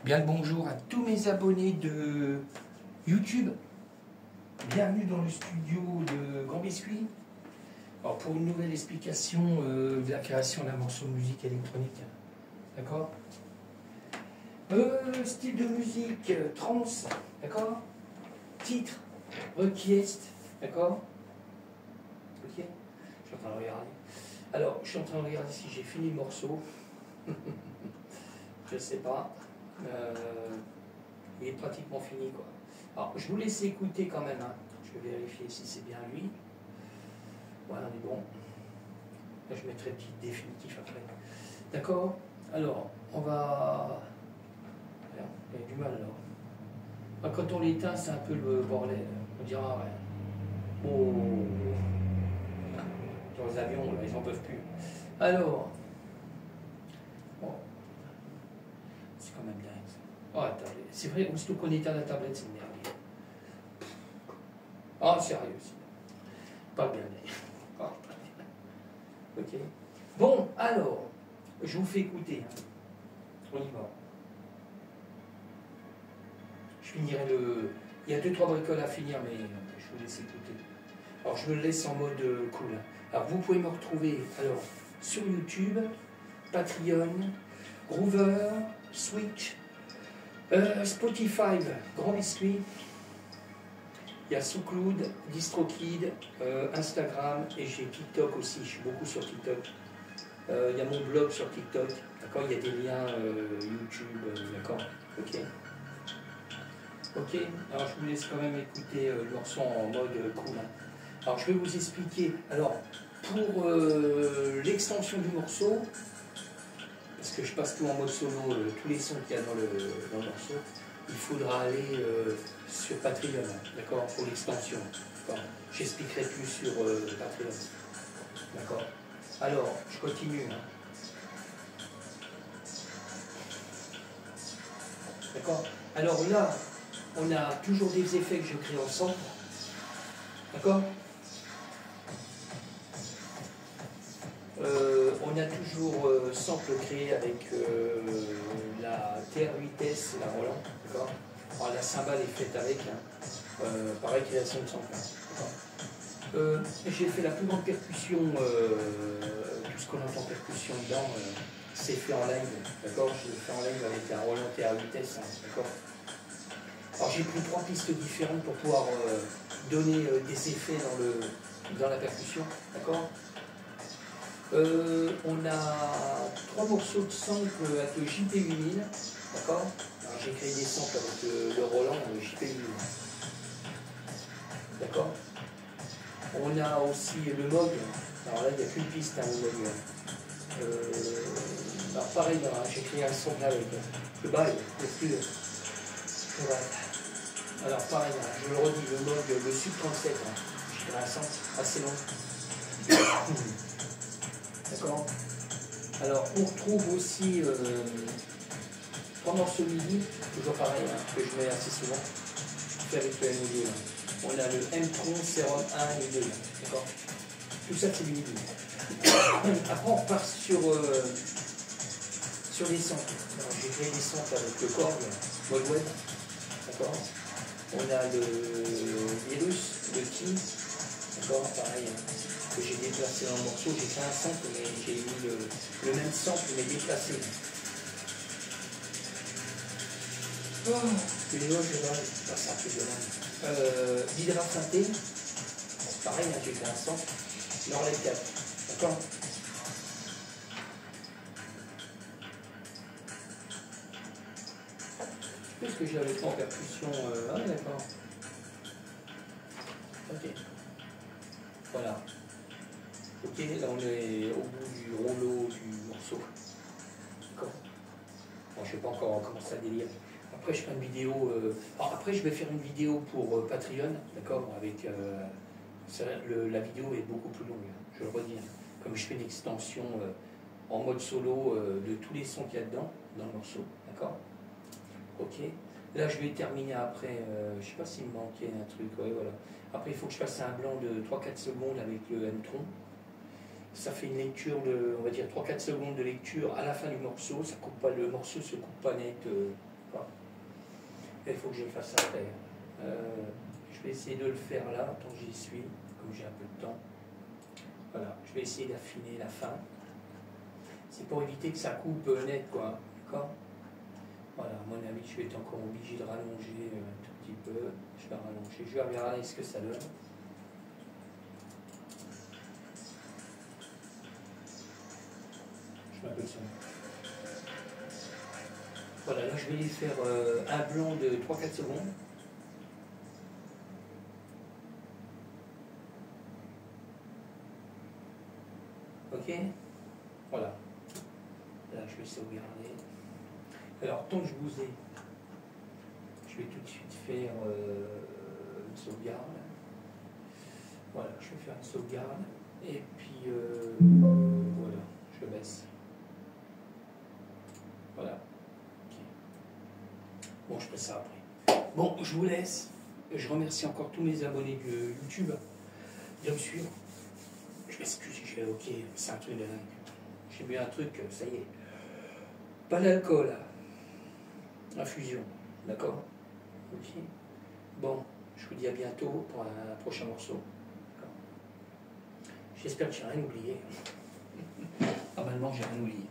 Bien le bonjour à tous mes abonnés de YouTube. Bienvenue dans le studio de Grand Biscuit. Alors pour une nouvelle explication de la création d'un morceau de musique électronique. D'accord. Style de musique trance. D'accord. Titre Requiest. D'accord. Ok. Je suis en train de regarder. Alors je suis en train de regarder si j'ai fini le morceau. Je sais pas. Il est pratiquement fini quoi. Alors je vous laisse écouter quand même. Hein. Je vais vérifier si c'est bien lui. Voilà, on est bon. Là je mettrai le petit définitif après. D'accord. Alors on va. Il y a du mal là. Quand on l'éteint, c'est un peu le bordel. On dira ouais. Oh. Dans les avions, là, ils n'en peuvent plus. Alors. Bon. C'est quand même dingue. Oh, c'est vrai, aussitôt qu'on éteint la tablette, c'est merveilleux. Ah, sérieux, pas bien. Ah, pas bien. Ok. Bon, alors, je vous fais écouter. Hein. On y va. Je finirai le. Il y a 2-3 bricoles à finir, mais je vous laisse écouter. Alors, je me le laisse en mode cool. Alors, vous pouvez me retrouver alors, sur YouTube, Patreon, Groover, Switch. Spotify, Grand Biscuit, il y a SoundCloud, DistroKid, Instagram et j'ai TikTok aussi, je suis beaucoup sur TikTok. Il y a mon blog sur TikTok, d'accord, il y a des liens YouTube, d'accord, ok. Ok, alors je vous laisse quand même écouter le morceau en mode cool. Hein. Alors je vais vous expliquer, alors pour l'extension du morceau, parce que je passe tout en mode solo, tous les sons qu'il y a dans le morceau, il faudra aller sur Patreon, d'accord, pour l'extension. J'expliquerai plus sur Patreon. D'accord. Alors, je continue. Hein. D'accord. Alors là, on a toujours des effets que je crée ensemble. D'accord. On a toujours sample créé avec la TR8S, la Roland, d'accord. Alors, la cymbale est faite avec, hein. Pareil création de sample. J'ai fait la plus grande percussion, tout ce qu'on entend percussion dedans, c'est fait en live, d'accord. Je l'ai fait en live avec la Roland TR8S, hein, d'accord. Alors j'ai pris 3 pistes différentes pour pouvoir donner des effets dans la percussion, d'accord. On a 3 morceaux de sample avec le JP8000, d'accord. J'ai créé des samples avec le Roland, le JP8000, d'accord. On a aussi le Moog, alors là il n'y a qu'une piste, hein, le Moog. Alors pareil, j'ai créé un sample avec le bail, le plus. Ouais. Alors pareil, je le redis, le Moog, le Sub 37, hein. J'ai créé un sample assez long. D'accord. Alors, on retrouve aussi 3 morceaux MIDI, toujours pareil, hein, que je mets assez souvent, fait avec le M2. On a le M-Tron, Serum 1 et 2, d'accord. Tout ça, c'est du MIDI. Après, on repart sur les samples. J'ai créé des samples avec le Korg, Mode Web, d'accord. On a le Virus, le Key, d'accord, pareil. Hein. Que j'ai déplacé dans le morceau, j'ai fait un sample, mais j'ai mis le même sample, mais déplacé. Oh, les notes, c'est un peu de mal. L'Hydra synthé, pareil, hein, j'ai fait un sample, Norlet 4, d'accord. Qu'est-ce que j'avais fait en percussion ah, d'accord. Ok. Voilà. Ok, là on est au bout du rouleau du morceau. D'accord. Bon, je ne sais pas encore comment ça délire. Après, je ferai une vidéo. Alors, après, je vais faire une vidéo pour Patreon, d'accord. Avec la vidéo est beaucoup plus longue. Je le redis. Hein. Comme je fais une extension en mode solo de tous les sons qu'il y a dedans, dans le morceau, d'accord. Ok. Là, je vais terminer après. Je ne sais pas s'il me manquait un truc. Ouais, voilà. Après, il faut que je fasse un blanc de 3-4 secondes avec le M-Tron. Ça fait une lecture de, on va dire, 3-4 secondes de lecture à la fin du morceau. Ça coupe pas, le morceau ne se coupe pas net. D'accord. Et il faut que je le fasse après. Je vais essayer de le faire là, tant que j'y suis, comme j'ai un peu de temps. Voilà, je vais essayer d'affiner la fin. C'est pour éviter que ça coupe net, quoi. D'accord. Voilà, à mon avis, je vais être encore obligé de rallonger un tout petit peu. Je vais rallonger, je vais regarder ce que ça donne. Je m'appelle ça. Voilà, là je vais lui faire un blanc de 3-4 secondes. Ok. Voilà. Là je vais sauvegarder. Alors tant que je vous ai, je vais tout de suite faire une sauvegarde. Voilà, je vais faire une sauvegarde. Et puis voilà, je le baisse. Voilà. Okay. Bon, je ferai ça après. Bon, je vous laisse. Je remercie encore tous mes abonnés de YouTube de me suivre. Je m'excuse, ok, c'est un truc de dingue. J'ai bu un truc, ça y est. Pas d'alcool, infusion, d'accord? Ok. Bon, je vous dis à bientôt pour un prochain morceau. J'espère que j'ai rien oublié. Normalement, j'ai rien oublié.